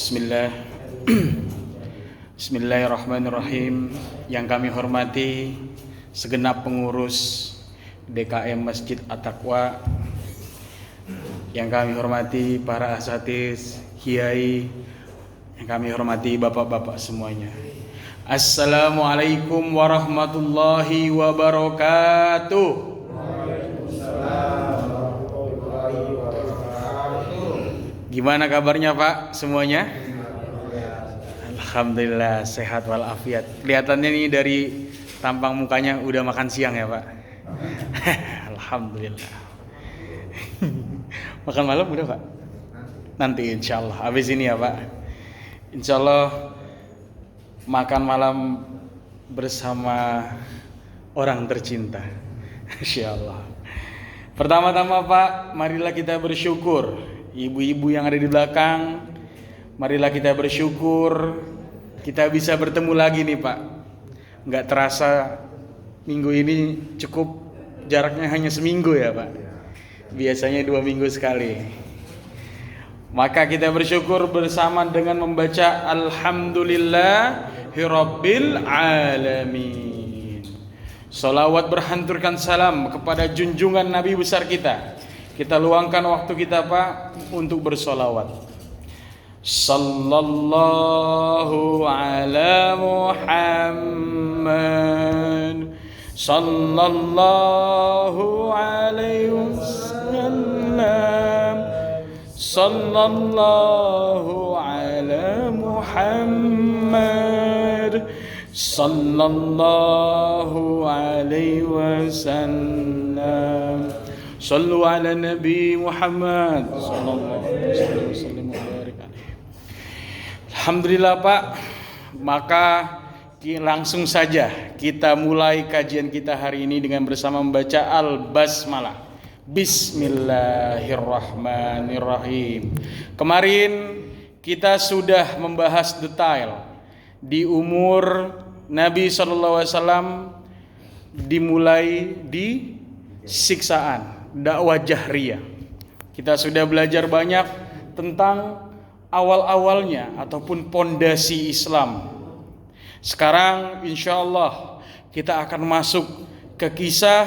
Bismillah. Bismillahirrahmanirrahim. Yang kami hormati segenap pengurus DKM Masjid At-Taqwa, yang kami hormati para asatiz, kiai, yang kami hormati bapak-bapak semuanya. Assalamualaikum warahmatullahi wabarakatuh. Gimana kabarnya Pak semuanya? Alhamdulillah sehat walafiat. Kelihatannya nih dari tampang mukanya udah makan siang ya Pak. Alhamdulillah. Makan malam udah Pak? Nanti insya Allah habis ini ya Pak. Insya Allah makan malam bersama orang tercinta. Insya Allah. Pertama-tama Pak, marilah kita bersyukur. Ibu-ibu yang ada di belakang, marilah kita bersyukur kita bisa bertemu lagi nih Pak. Nggak terasa minggu ini cukup jaraknya hanya seminggu ya Pak. Biasanya 2 minggu sekali. Maka kita bersyukur bersama dengan membaca Alhamdulillahirabbil alamin. Salawat berhanturkan salam kepada junjungan Nabi besar kita. Kita luangkan waktu kita Pak untuk bersolawat. Sallallahu ala Muhammad, sallallahu alaihi wasallam, sallallahu ala Muhammad, sallallahu alaihi wasallam. Sallu ala Nabi Muhammad sallallahu alaihi wasallam. Alhamdulillah Pak. Maka langsung saja kita mulai kajian kita hari ini dengan bersama membaca Al-Basmalah. Bismillahirrahmanirrahim. Kemarin kita sudah membahas detail di umur Nabi sallallahu alaihi wasallam dimulai di siksaan dakwah jahriyah. Kita sudah belajar banyak tentang awal-awalnya ataupun pondasi Islam. Sekarang insya Allah kita akan masuk ke kisah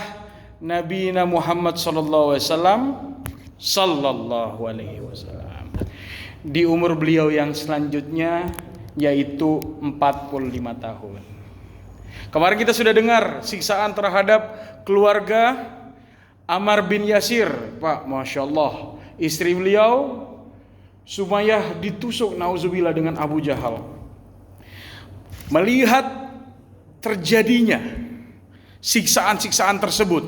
Nabi Muhammad sallallahu alaihi wasallam di umur beliau yang selanjutnya, yaitu 45 tahun. Kemarin kita sudah dengar siksaan terhadap keluarga Ammar bin Yasir, Pak, Masya Allah. Istri beliau Sumayyah ditusuk nauzubillah dengan Abu Jahal. Melihat terjadinya siksaan-siksaan tersebut,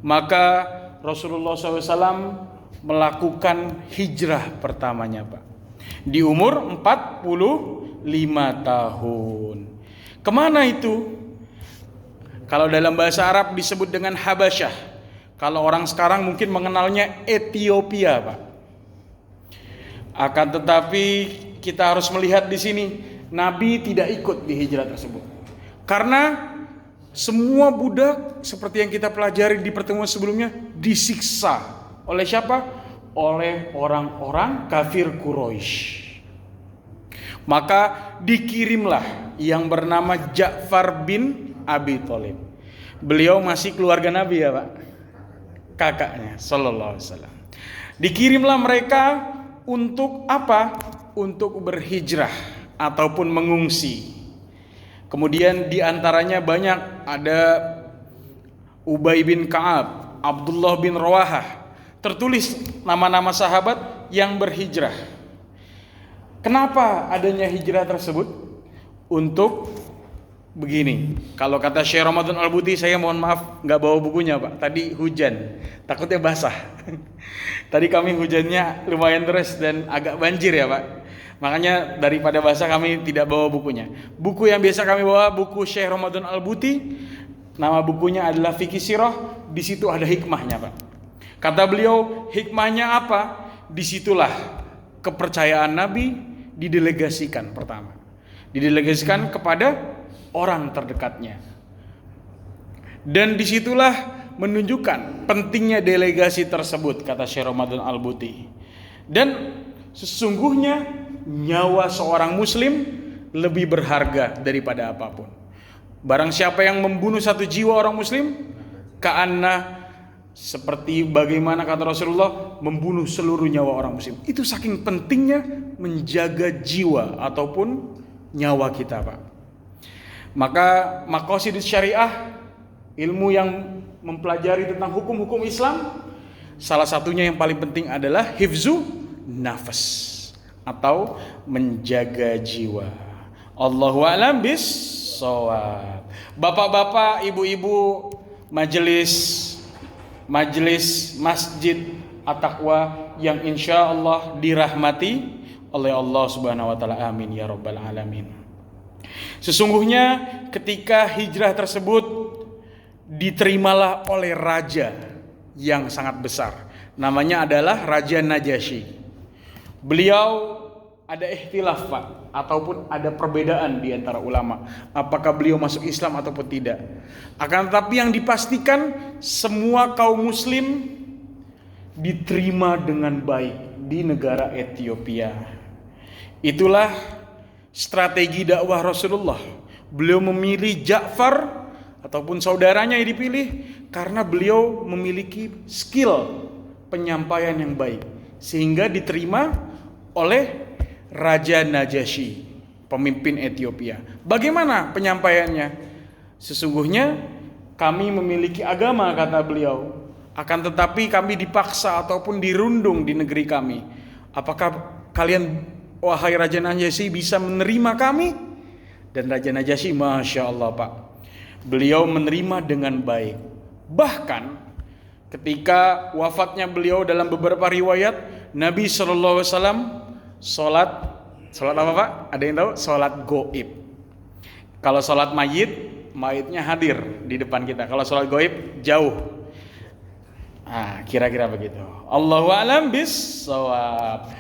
maka Rasulullah SAW melakukan hijrah pertamanya Pak di umur 45 tahun. Kemana itu? Kalau dalam bahasa Arab disebut dengan Habasyah. Kalau orang sekarang mungkin mengenalnya Ethiopia, Pak. Akan tetapi kita harus melihat di sini, Nabi tidak ikut di hijrah tersebut. Karena semua budak seperti yang kita pelajari di pertemuan sebelumnya disiksa oleh siapa? Oleh orang-orang kafir Quraisy. Maka dikirimlah yang bernama Ja'far bin Abi Thalib. Beliau masih keluarga Nabi ya Pak, kakaknya sallallahu alaihi wasallam. Dikirimlah mereka untuk apa? Untuk berhijrah ataupun mengungsi. Kemudian diantaranya banyak, ada Ubay bin Ka'ab, Abdullah bin Rawahah. Tertulis nama-nama sahabat yang berhijrah. Kenapa adanya hijrah tersebut? Untuk begini, kalau kata Syekh Ramadan Al-Buti, saya mohon maaf nggak bawa bukunya Pak. Tadi hujan, takutnya basah. Tadi kami hujannya lumayan deras dan agak banjir ya Pak. Makanya daripada basah kami tidak bawa bukunya. Buku yang biasa kami bawa buku Syekh Ramadan Al-Buti. Nama bukunya adalah Fiqih Sirah. Di situ ada hikmahnya Pak. Kata beliau, hikmahnya apa? Disitulah kepercayaan Nabi didelegasikan pertama. Didelegasikan kepada orang terdekatnya. Dan disitulah menunjukkan pentingnya delegasi tersebut, kata Syekh Ramadan Al-Buti. Dan sesungguhnya nyawa seorang muslim lebih berharga daripada apapun. Barang siapa yang membunuh satu jiwa orang muslim, ka'anna, seperti bagaimana kata Rasulullah, membunuh seluruh nyawa orang muslim. Itu saking pentingnya menjaga jiwa ataupun nyawa kita, Pak. Maka maqasid syariah, ilmu yang mempelajari tentang hukum-hukum Islam, salah satunya yang paling penting adalah hifzu nafas atau menjaga jiwa. Allahu a'lam bis-shawab. Bapak-bapak, ibu-ibu, majelis Masjid At-Taqwa yang insya Allah dirahmati oleh Allah Subhanahu wa taala. Amin ya rabbal alamin. Sesungguhnya ketika hijrah tersebut diterimalah oleh raja yang sangat besar. Namanya adalah Raja Najasyi. Beliau ada ikhtilaf, Pak, ataupun ada perbedaan di antara ulama apakah beliau masuk Islam ataupun tidak. Akan tetapi yang dipastikan semua kaum muslim diterima dengan baik di negara Ethiopia. Itulah strategi dakwah Rasulullah. Beliau memilih Ja'far ataupun saudaranya yang dipilih karena beliau memiliki skill penyampaian yang baik sehingga diterima oleh Raja Najasyi, pemimpin Ethiopia. Bagaimana penyampaiannya? Sesungguhnya kami memiliki agama, kata beliau, akan tetapi kami dipaksa ataupun dirundung di negeri kami. Apakah kalian, wahai Raja Najasyi, bisa menerima kami? Dan Raja Najasyi, Masya Allah, Pak, beliau menerima dengan baik. Bahkan ketika wafatnya beliau, dalam beberapa riwayat Nabi SAW Sholat apa, Pak? Ada yang tahu? Sholat goib. Kalau sholat mayitnya hadir di depan kita. Kalau sholat goib jauh. Kira-kira begitu. Allahu a'lam bis-shawab.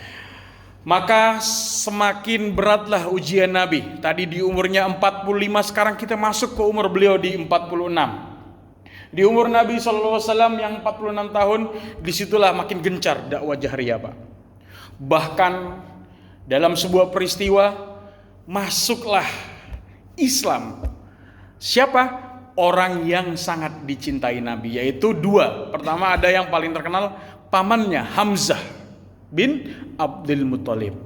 Maka semakin beratlah ujian Nabi. Tadi di umurnya 45, sekarang kita masuk ke umur beliau di 46. Di umur Nabi SAW yang 46 tahun, disitulah makin gencar dakwah jahriyah, Pak. Bahkan dalam sebuah peristiwa masuklah Islam. Siapa? Orang yang sangat dicintai Nabi, yaitu dua. Pertama ada yang paling terkenal, pamannya Hamzah bin Abdul Muthalib.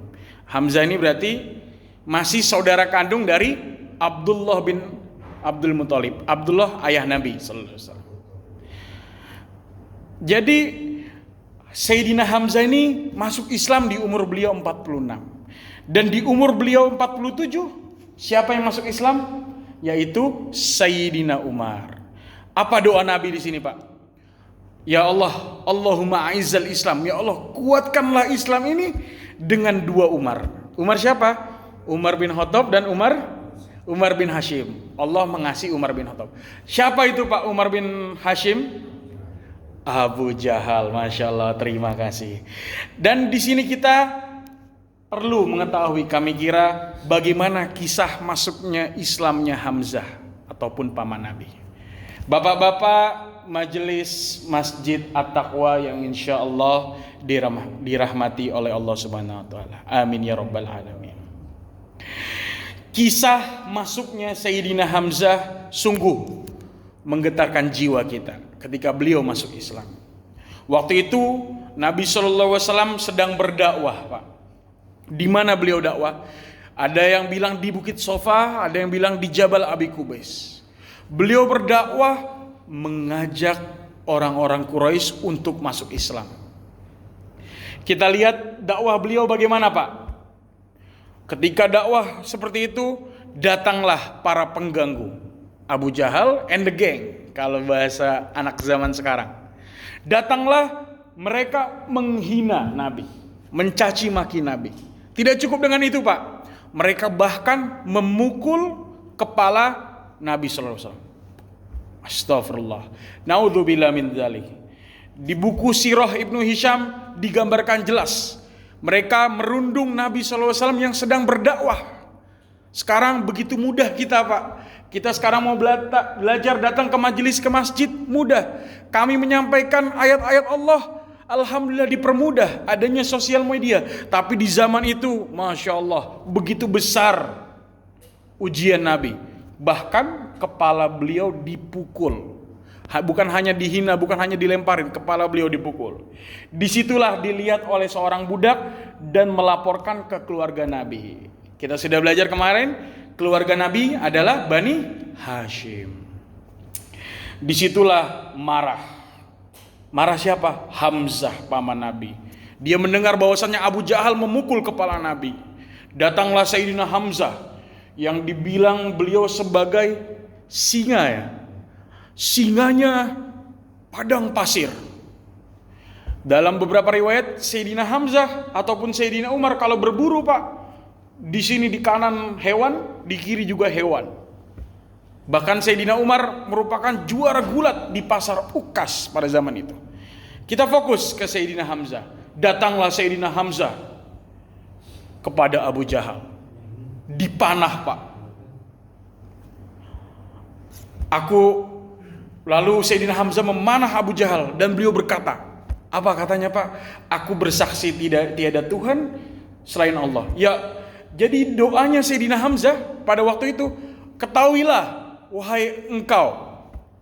Hamzah ini berarti masih saudara kandung dari Abdullah bin Abdul Muthalib. Abdullah ayah Nabi sallallahu alaihi wasallam. Jadi Sayyidina Hamzah ini masuk Islam di umur beliau 46. Dan di umur beliau 47, siapa yang masuk Islam? Yaitu Sayyidina Umar. Apa doa Nabi di sini, Pak? Ya Allah, Allahumma a'izzal Islam. Ya Allah, kuatkanlah Islam ini dengan dua Umar. Umar siapa? Umar bin Khattab dan Umar bin Hashim. Allah mengasihi Umar bin Khattab. Siapa itu, Pak, Umar bin Hashim? Abu Jahal. Masya Allah, terima kasih. Dan di sini kita perlu mengetahui, kami kira, bagaimana kisah masuknya Islamnya Hamzah ataupun paman Nabi. Bapak-bapak majelis Masjid At-Taqwa yang insya Allah dirahmati oleh Allah Subhanahu wa taala. Amin ya rabbal alamin. Kisah masuknya Sayyidina Hamzah sungguh menggetarkan jiwa kita ketika beliau masuk Islam. Waktu itu Nabi SAW sedang berdakwah, Pak. Di mana beliau dakwah? Ada yang bilang di Bukit Sofa, ada yang bilang di Jabal Abi Kubais. Beliau berdakwah mengajak orang-orang Quraisy untuk masuk Islam. Kita lihat dakwah beliau bagaimana, Pak. Ketika dakwah seperti itu, datanglah para pengganggu. Abu Jahal and the gang, kalau bahasa anak zaman sekarang. Datanglah mereka menghina Nabi, mencaci maki Nabi. Tidak cukup dengan itu, Pak. Mereka bahkan memukul kepala Nabi sallallahu alaihi wasallam. Astagfirullah. Naudzubillah min dzalik. Di buku Sirah Ibnu Hisham digambarkan jelas. Mereka merundung Nabi sallallahu alaihi wasallam yang sedang berdakwah. Sekarang begitu mudah kita, Pak. Kita sekarang mau belajar datang ke majelis, ke masjid, mudah. Kami menyampaikan ayat-ayat Allah, Alhamdulillah dipermudah adanya sosial media. Tapi di zaman itu, Masya Allah, begitu besar ujian Nabi. Bahkan kepala beliau dipukul. Bukan hanya dihina, bukan hanya dilemparin, kepala beliau dipukul. Disitulah dilihat oleh seorang budak dan melaporkan ke keluarga Nabi. Kita sudah belajar kemarin, keluarga Nabi adalah Bani Hashim. Disitulah marah. Marah siapa? Hamzah, paman Nabi. Dia mendengar bahwasannya Abu Jahal memukul kepala Nabi. Datanglah Sayyidina Hamzah yang dibilang beliau sebagai singa ya. Singanya padang pasir. Dalam beberapa riwayat Sayyidina Hamzah ataupun Sayyidina Umar kalau berburu, Pak, di sini di kanan hewan, di kiri juga hewan. Bahkan Sayyidina Umar merupakan juara gulat di pasar Ukas pada zaman itu. Kita fokus ke Sayyidina Hamzah. Datanglah Sayyidina Hamzah kepada Abu Jahal. Dipanah, Pak. Lalu Sayyidina Hamzah memanah Abu Jahal dan beliau berkata, apa katanya, Pak? Aku bersaksi tiada Tuhan selain Allah. Ya, jadi doanya Sayyidina Hamzah pada waktu itu, ketahuilah wahai engkau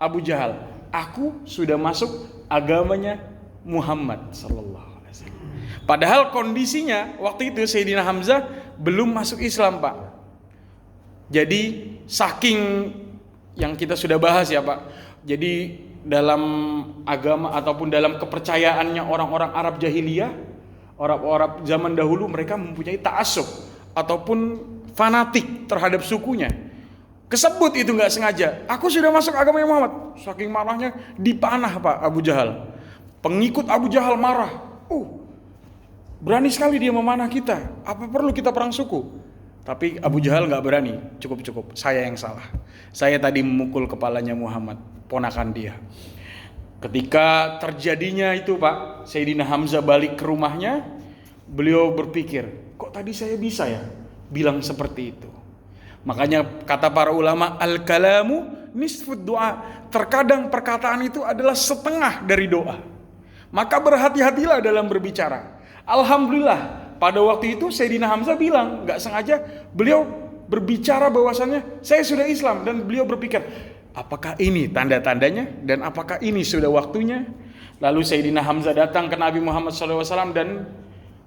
Abu Jahal, aku sudah masuk agamanya Muhammad sallallahu alaihi wasallam. Padahal kondisinya waktu itu Sayyidina Hamzah belum masuk Islam, Pak. Jadi saking yang kita sudah bahas ya, Pak. Jadi dalam agama ataupun dalam kepercayaannya orang-orang Arab jahiliyah, orang-orang zaman dahulu, mereka mempunyai ta'assub ataupun fanatik terhadap sukunya. Kesebut itu nggak sengaja. Aku sudah masuk agama Muhammad. Saking marahnya dipanah, Pak, Abu Jahal. Pengikut Abu Jahal marah. Berani sekali dia memanah kita. Apa perlu kita perang suku? Tapi Abu Jahal nggak berani. Cukup. Saya yang salah. Saya tadi memukul kepalanya Muhammad, ponakan dia. Ketika terjadinya itu, Pak, Sayyidina Hamzah balik ke rumahnya. Beliau berpikir, kok tadi saya bisa ya bilang seperti itu. Makanya kata para ulama, al-kalamu nisfud doa. Terkadang perkataan itu adalah setengah dari doa. Maka berhati-hatilah dalam berbicara. Alhamdulillah pada waktu itu Sayyidina Hamzah bilang, gak sengaja beliau berbicara bahwasannya saya sudah Islam. Dan beliau berpikir, apakah ini tanda-tandanya dan apakah ini sudah waktunya? Lalu Sayyidina Hamzah datang ke Nabi Muhammad SAW dan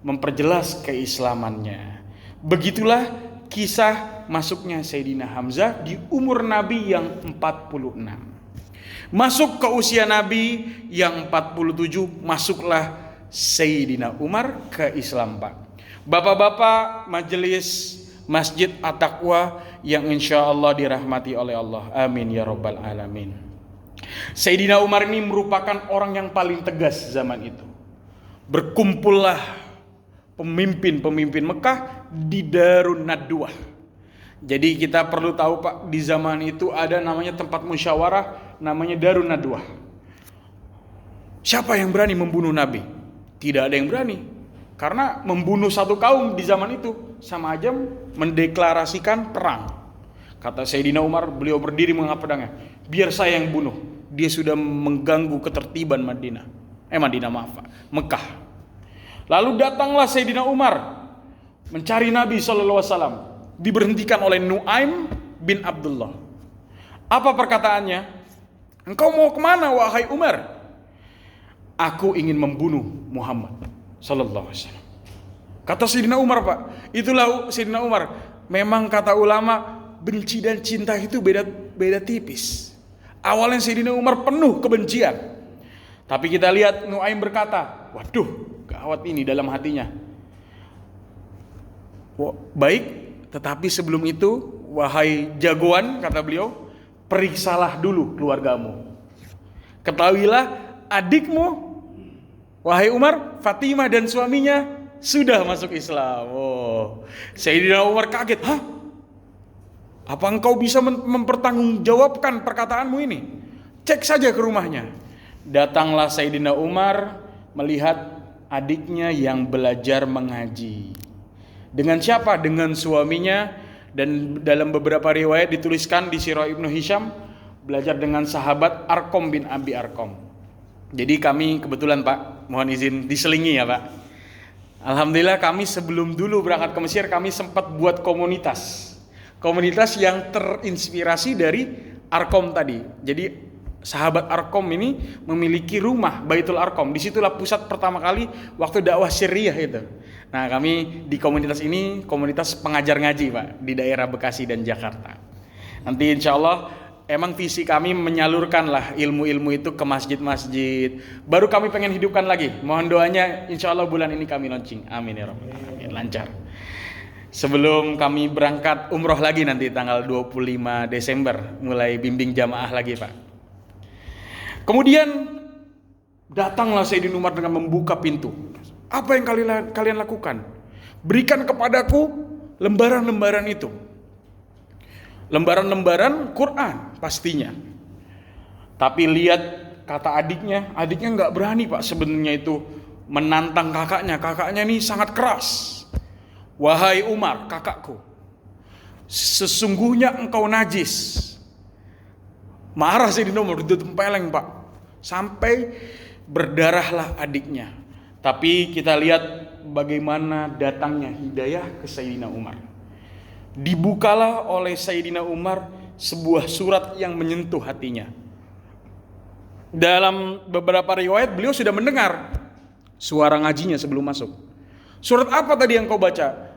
memperjelas keislamannya. Begitulah kisah masuknya Sayyidina Hamzah di umur Nabi yang 46. Masuk ke usia Nabi yang 47, masuklah Sayyidina Umar ke Islam, Pak. Bapak-bapak majelis Masjid At-Taqwa yang insya Allah dirahmati oleh Allah. Amin ya rabbal alamin. Sayyidina Umar ini merupakan orang yang paling tegas zaman itu. Berkumpullah pemimpin-pemimpin Mekah di Darun Nadwah. Jadi kita perlu tahu, Pak, di zaman itu ada namanya tempat musyawarah, namanya Darun Nadwah. Siapa yang berani membunuh Nabi? Tidak ada yang berani. Karena membunuh satu kaum di zaman itu sama aja mendeklarasikan perang. Kata Sayyidina Umar, beliau berdiri mengangkat pedangnya. Biar saya yang bunuh. Dia sudah mengganggu ketertiban Mekah. Lalu datanglah Sayyidina Umar mencari Nabi SAW. Diberhentikan oleh Nuaim bin Abdullah. Apa perkataannya? Engkau mau kemana wahai Umar? Aku ingin membunuh Muhammad sallallahu alaihi wasallam. Kata Sayyidina Umar, Pak. Itulah Sayyidina Umar. Memang kata ulama, benci dan cinta itu beda tipis. Awalnya Sayyidina Umar penuh kebencian. Tapi kita lihat Nuaim berkata, waduh, gawat ini dalam hatinya. Baik, tetapi sebelum itu, wahai jagoan, kata beliau, periksalah dulu keluargamu. Ketahuilah adikmu, wahai Umar, Fatimah dan suaminya sudah masuk Islam. Sayyidina Umar kaget. Hah? Apa engkau bisa mempertanggungjawabkan perkataanmu ini? Cek saja ke rumahnya. Datanglah Sayyidina Umar melihat adiknya yang belajar mengaji. Dengan siapa? Dengan suaminya. Dan dalam beberapa riwayat dituliskan di Sirah Ibnu Hisham, belajar dengan sahabat Arqam bin Abi Arqam. Jadi kami kebetulan Pak, mohon izin diselingi ya Pak. Alhamdulillah kami sebelum dulu berangkat ke Mesir kami sempat buat komunitas. Komunitas yang terinspirasi dari Arkom tadi. Jadi sahabat Arkom ini memiliki rumah Baitul Arkom. Disitulah pusat pertama kali waktu dakwah Syriah itu. Nah kami di komunitas ini komunitas pengajar ngaji Pak di daerah Bekasi dan Jakarta. Nanti insya Allah emang visi kami menyalurkanlah ilmu-ilmu itu ke masjid-masjid. Baru kami pengen hidupkan lagi. Mohon doanya insya Allah bulan ini kami launching. Amin ya Rabbal alamin. Lancar. Sebelum kami berangkat umroh lagi nanti tanggal 25 Desember. Mulai bimbing jamaah lagi Pak. Kemudian datanglah Sayyidina Umar dengan membuka pintu. Apa yang kalian lakukan? Berikan kepadaku lembaran-lembaran itu. Lembaran-lembaran Quran pastinya. Tapi lihat kata adiknya nggak berani Pak sebenarnya itu menantang kakaknya. Kakaknya ini sangat keras. Wahai Umar, kakakku, sesungguhnya engkau najis. Marah Sayyidina Umar, ditempeleng Pak. Sampai berdarahlah adiknya. Tapi kita lihat bagaimana datangnya hidayah ke Sayyidina Umar. Dibukalah oleh Sayyidina Umar sebuah surat yang menyentuh hatinya. Dalam beberapa riwayat beliau sudah mendengar suara ngajinya sebelum masuk. Surat apa tadi yang kau baca?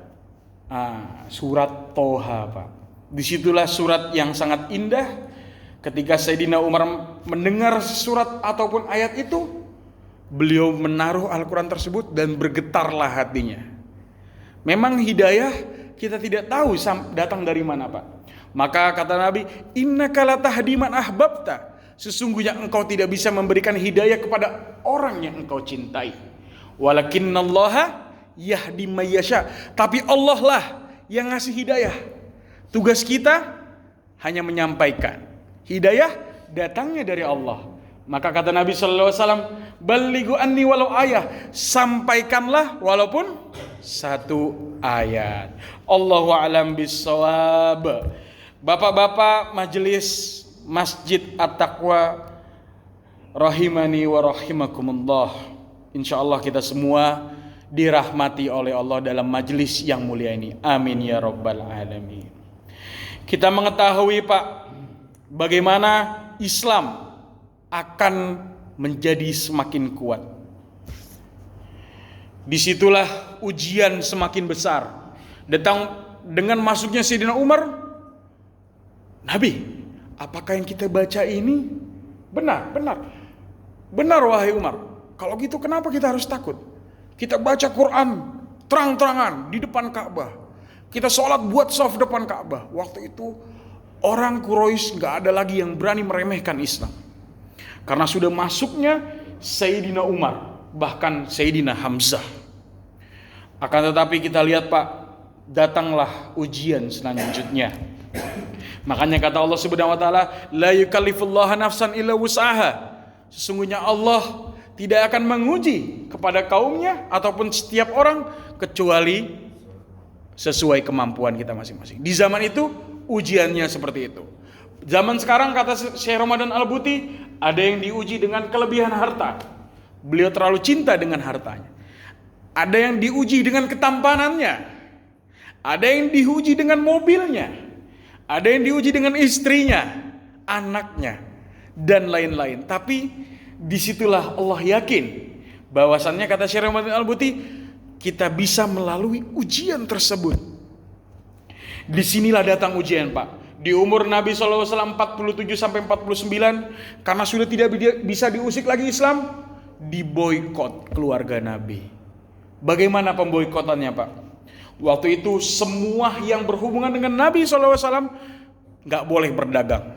Surat Toha Pak. Disitulah surat yang sangat indah. Ketika Sayyidina Umar mendengar surat ataupun ayat itu, beliau menaruh Al-Quran tersebut dan bergetarlah hatinya. Memang hidayah kita tidak tahu datang dari mana Pak. Maka kata Nabi, innaka latahdi man ahbabta. Sesungguhnya engkau tidak bisa memberikan hidayah kepada orang yang engkau cintai. Walakinnallaha yahdi may yasha. Tapi Allah lah yang ngasih hidayah. Tugas kita hanya menyampaikan. Hidayah datangnya dari Allah. Maka kata Nabi sallallahu alaihi wasallam, "Ballighu anni walau ayah." Sampaikanlah walaupun satu ayat. Allahu a'lam bissawab. Bapak-bapak majelis Masjid At-Taqwa rahimani wa rahimakumullah. Insyaallah kita semua dirahmati oleh Allah dalam majelis yang mulia ini. Amin ya rabbal alamin. Kita mengetahui Pak, bagaimana Islam akan menjadi semakin kuat. Disitulah ujian semakin besar. Datang dengan masuknya Sayyidina Umar. Nabi, apakah yang kita baca ini benar? Benar wahai Umar. Kalau gitu kenapa kita harus takut? Kita baca Quran terang-terangan di depan Ka'bah. Kita sholat buat shaf depan Ka'bah. Waktu itu orang Quraisy gak ada lagi yang berani meremehkan Islam. Karena sudah masuknya Sayyidina Umar, bahkan Sayyidina Hamzah. Akan tetapi kita lihat Pak, datanglah ujian selanjutnya. Makanya kata Allah Subhanahu wa taala, la yukallifullahu nafsan illa wus'aha. Sesungguhnya Allah tidak akan menguji kepada kaumnya ataupun setiap orang kecuali sesuai kemampuan kita masing-masing. Di zaman itu ujiannya seperti itu. Zaman sekarang kata Syekh Ramadan Al-Buti, ada yang diuji dengan kelebihan harta. Beliau terlalu cinta dengan hartanya. Ada yang diuji dengan ketampanannya. Ada yang diuji dengan mobilnya. Ada yang diuji dengan istrinya, anaknya, dan lain-lain. Tapi disitulah Allah yakin bahwasannya kata Syekh Ramadan Al-Buti, kita bisa melalui ujian tersebut. Disinilah datang ujian Pak. Di umur Nabi SAW 47-49, karena sudah tidak bisa diusik lagi Islam, diboikot keluarga Nabi. Bagaimana pemboikotannya Pak? Waktu itu semua yang berhubungan dengan Nabi SAW gak boleh berdagang.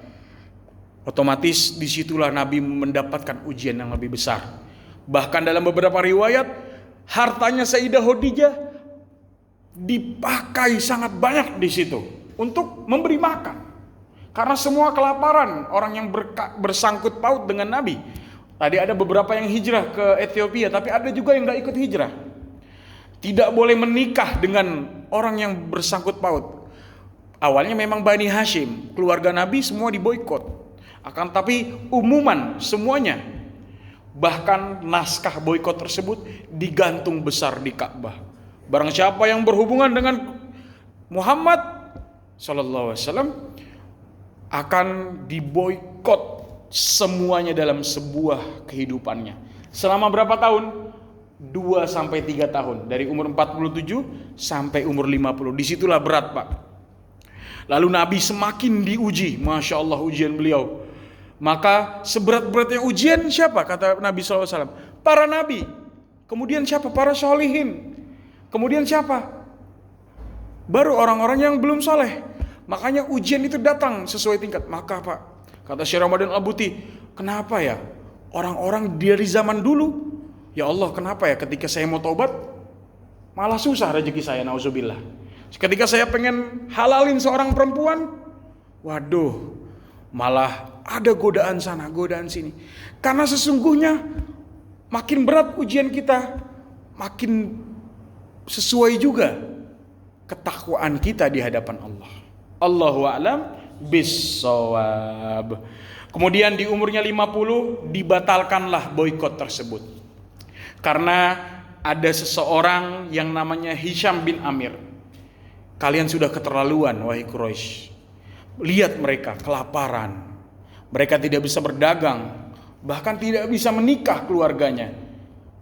Otomatis disitulah Nabi mendapatkan ujian yang lebih besar. Bahkan dalam beberapa riwayat, hartanya Sayyidah Khadijah dipakai sangat banyak di situ untuk memberi makan. Karena semua kelaparan orang yang bersangkut paut dengan Nabi. Tadi ada beberapa yang hijrah ke Ethiopia, tapi ada juga yang gak ikut hijrah. Tidak boleh menikah dengan orang yang bersangkut paut. Awalnya memang Bani Hashim, keluarga Nabi semua diboikot. Akan tapi umuman semuanya Bahkan naskah boikot tersebut digantung besar di Ka'bah. Barang siapa yang berhubungan dengan Muhammad sallallahu alaihi wasallam akan diboikot semuanya dalam sebuah kehidupannya. Selama berapa tahun? 2 sampai 3 tahun. Dari umur 47 sampai umur 50. Disitulah berat, Pak. Lalu Nabi semakin diuji. Masya Allah ujian beliau. Maka seberat-beratnya ujian siapa? Kata Nabi SAW. Para Nabi. Kemudian siapa? Para sholihin. Kemudian siapa? Baru orang-orang yang belum soleh. Makanya ujian itu datang sesuai tingkat. Maka Pak, kata Syekh Ramadan Al-Buti, kenapa ya orang-orang dari zaman dulu, ya Allah kenapa ya ketika saya mau taubat malah susah rezeki saya, nauzubillah. Ketika saya pengen halalin seorang perempuan, waduh, malah ada godaan sana, godaan sini. Karena sesungguhnya makin berat ujian kita, makin sesuai juga ketakwaan kita di hadapan Allah. Allahu a'lam bissawab. Kemudian di umurnya 50 dibatalkanlah boikot tersebut. Karena ada seseorang yang namanya Hisham bin Amir. Kalian sudah keterlaluan wahai Quraisy. Lihat mereka kelaparan. Mereka tidak bisa berdagang, bahkan tidak bisa menikah keluarganya.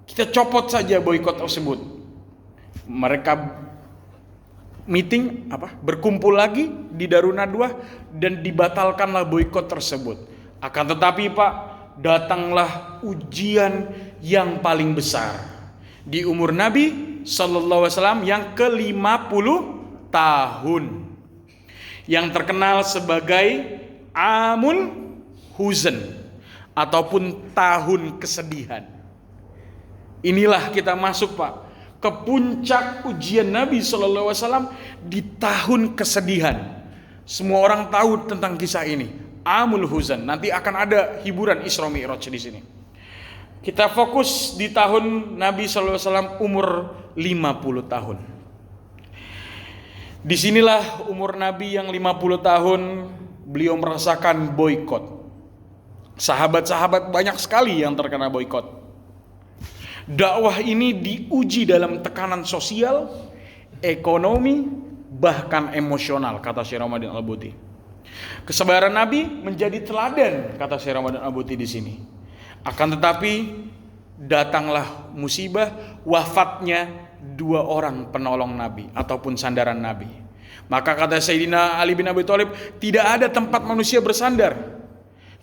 Kita copot saja boikot tersebut. Mereka meeting berkumpul lagi di Darun Nadwah dan dibatalkanlah boikot tersebut. Akan tetapi Pak, datanglah ujian yang paling besar di umur Nabi sallallahu alaihi wasallam yang ke-50 tahun, yang terkenal sebagai Amul Huzn ataupun tahun kesedihan. Inilah kita masuk Pak ke puncak ujian Nabi sallallahu alaihi wasallam di tahun kesedihan. Semua orang tahu tentang kisah ini, Amul Huzn. Nanti akan ada hiburan Isra Mi'raj di sini. Kita fokus di tahun Nabi sallallahu alaihi wasallam umur 50 tahun. Disinilah umur Nabi yang 50 tahun beliau merasakan boikot. Sahabat-sahabat banyak sekali yang terkena boikot. Dakwah ini diuji dalam tekanan sosial, ekonomi, bahkan emosional, kata Syekh Ramadan Al-Buti. Kesabaran Nabi menjadi teladan, kata Syekh Ramadan Al-Buti di sini. Akan tetapi datanglah musibah, wafatnya 2 orang penolong Nabi ataupun sandaran Nabi. Maka kata Sayyidina Ali bin Abi Thalib, tidak ada tempat manusia bersandar.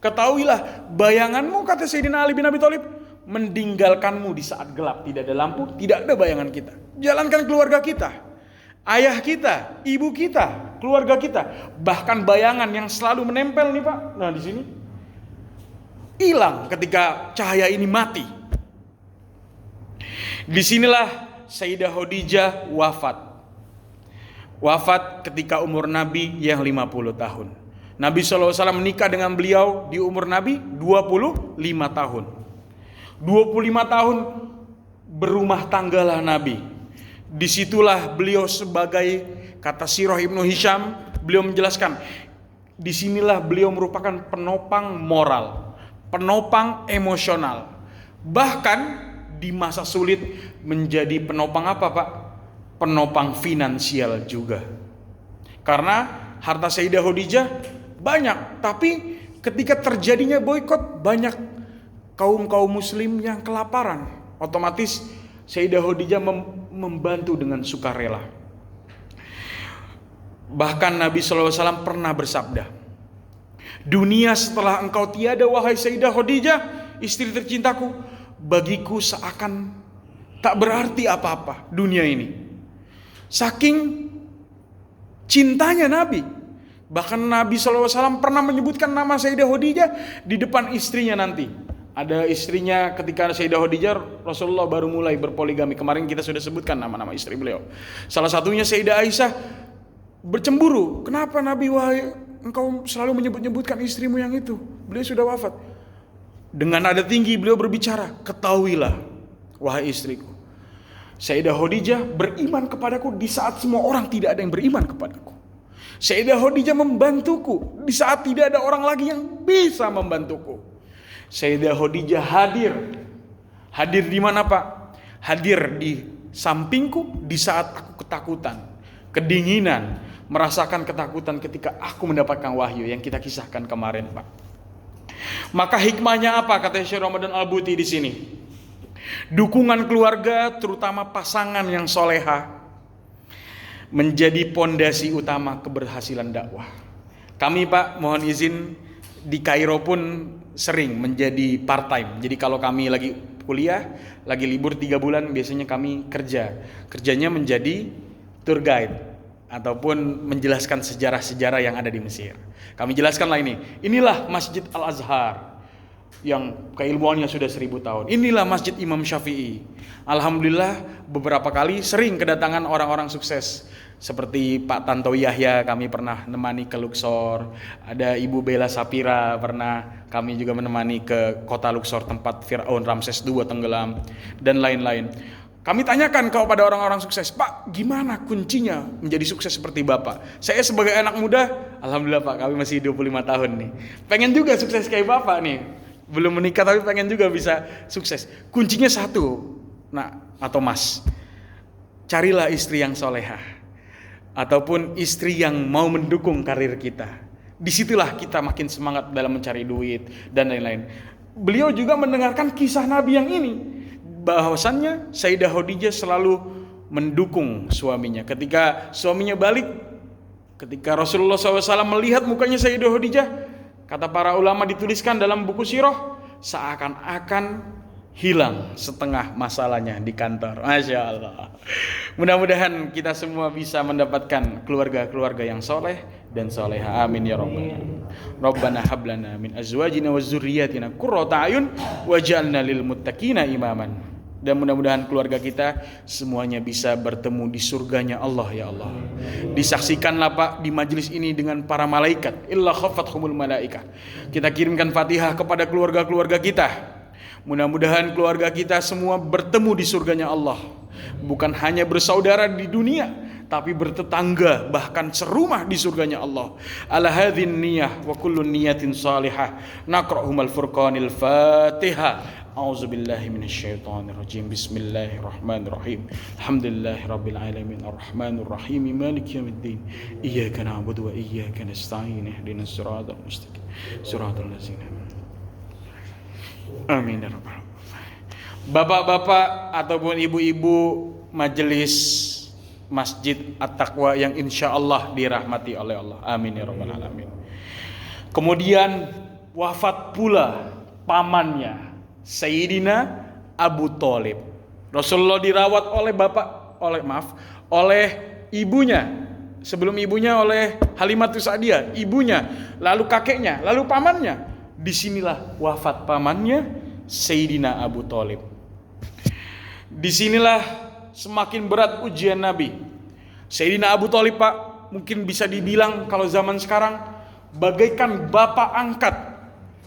Ketahuilah, bayanganmu, kata Sayyidina Ali bin Abi Thalib, meninggalkanmu di saat gelap, tidak ada lampu, tidak ada bayangan kita. Jalankan keluarga kita, ayah kita, ibu kita, keluarga kita, bahkan bayangan yang selalu menempel nih Pak. Nah di sini hilang ketika cahaya ini mati. Disinilah Sayyidah Khadijah wafat. Wafat ketika umur Nabi yang 50 tahun. Nabi SAW menikah dengan beliau di umur Nabi 25 tahun. 25 tahun berumah tanggalah Nabi. Disitulah beliau sebagai, kata Sirah Ibnu Hisham, beliau menjelaskan, disinilah beliau merupakan penopang moral, penopang emosional. Bahkan di masa sulit menjadi penopang apa Pak? Penopang finansial juga. Karena harta Sayyidah Khadijah banyak, tapi ketika terjadinya boikot banyak kaum muslim yang kelaparan. Otomatis Sayyidah Khadijah membantu dengan sukarela. Bahkan Nabi SAW pernah bersabda, dunia setelah engkau tiada wahai Sayyidah Khadijah, istri tercintaku, bagiku seakan tak berarti apa-apa dunia ini. Saking cintanya Nabi. Bahkan Nabi SAW pernah menyebutkan nama Sayyidah Khadijah di depan istrinya nanti. Ada istrinya ketika Sayyidah Khadijah, Rasulullah baru mulai berpoligami. Kemarin kita sudah sebutkan nama-nama istri beliau. Salah satunya Sayyidah Aisyah bercemburu. Kenapa Nabi, wahai engkau selalu menyebut-nyebutkan istrimu yang itu? Beliau sudah wafat. Dengan nada tinggi beliau berbicara, ketahuilah wahai istriku, Sayyidah Khadijah beriman kepadaku di saat semua orang tidak ada yang beriman kepadaku. Sayyidah Khadijah membantuku di saat tidak ada orang lagi yang bisa membantuku. Sayyidah Khadijah hadir Hadir di mana Pak? Hadir di sampingku di saat aku ketakutan, kedinginan, merasakan ketakutan ketika aku mendapatkan wahyu yang kita kisahkan kemarin Pak. Maka hikmahnya apa kata Syekh Ramadan Al-Buti di sini? Dukungan keluarga terutama pasangan yang soleha menjadi pondasi utama keberhasilan dakwah. Kami Pak mohon izin di Kairo pun sering menjadi part time. Jadi kalau kami lagi kuliah, lagi libur 3 bulan biasanya kami kerjanya menjadi tour guide ataupun menjelaskan sejarah-sejarah yang ada di Mesir. Kami jelaskanlah inilah Masjid Al-Azhar yang keilmuannya sudah 1000 tahun. Inilah Masjid Imam Syafi'i. Alhamdulillah beberapa kali sering kedatangan orang-orang sukses seperti Pak Tanto Yahya, kami pernah menemani ke Luxor. Ada Ibu Bella Sapira, pernah kami juga menemani ke kota Luxor tempat Fir'aun Ramses II tenggelam dan lain-lain. Kami tanyakan kepada orang-orang sukses, Pak, gimana kuncinya menjadi sukses seperti Bapak? Saya sebagai anak muda, alhamdulillah Pak, kami masih 25 tahun nih. Pengen juga sukses kayak Bapak nih. Belum menikah tapi pengen juga bisa sukses. Kuncinya satu, Nak atau Mas. Carilah istri yang solehah. Ataupun istri yang mau mendukung karir kita. Disitulah kita makin semangat dalam mencari duit dan lain-lain. Beliau juga mendengarkan kisah Nabi yang ini, bahwasannya Sayyidah Khadijah selalu mendukung suaminya. Ketika suaminya balik, ketika Rasulullah SAW melihat mukanya Sayyidah Khadijah, kata para ulama dituliskan dalam buku sirah, seakan-akan hilang setengah masalahnya di kantor. Masya Allah. Mudah-mudahan kita semua bisa mendapatkan keluarga-keluarga yang soleh dan soleha. Amin ya rabbal alamin. Rabbana hablana min azwajina wa dzurriyyatina qurrata a'yun waj'alna lil muttaqina imaman. Dan mudah-mudahan keluarga kita semuanya bisa bertemu di surganya Allah ya Allah. Disaksikanlah Pak di majelis ini dengan para malaikat. Illa khafathumul malaikah. Kita kirimkan Fatihah kepada keluarga-keluarga kita. Mudah-mudahan keluarga kita semua bertemu di surganya Allah. Bukan hanya bersaudara di dunia, tapi bertetangga, bahkan serumah di surganya Allah. Ala hadhin niyah wa kullu niyatin salihah. Naqra'umal furqanil Fatihah. A'udzubillahi minasyaitonirrajim. Bismillahirrahmanirrahim. Alhamdulillahirabbil alamin arrahmanir rahim maliki yaumiddin. Iyyaka na'budu wa iyyaka nasta'in. Ihdinas siratal mustaqim. Siratal ladzina amin ya rabbal alamin. Bapak-bapak ataupun ibu-ibu majelis Masjid At-Taqwa yang insya Allah dirahmati oleh Allah. Amin ya rabbal alamin. Kemudian wafat pula pamannya Sayyidina Abu Thalib. Rasulullah dirawat oleh ibunya. Sebelum ibunya oleh Halimatus Sa'diyah, ibunya, lalu kakeknya, lalu pamannya. Disinilah wafat pamannya Sayyidina Abu Thalib. Disinilah semakin berat ujian Nabi. Sayyidina Abu Thalib Pak, mungkin bisa dibilang kalau zaman sekarang bagaikan bapak angkat.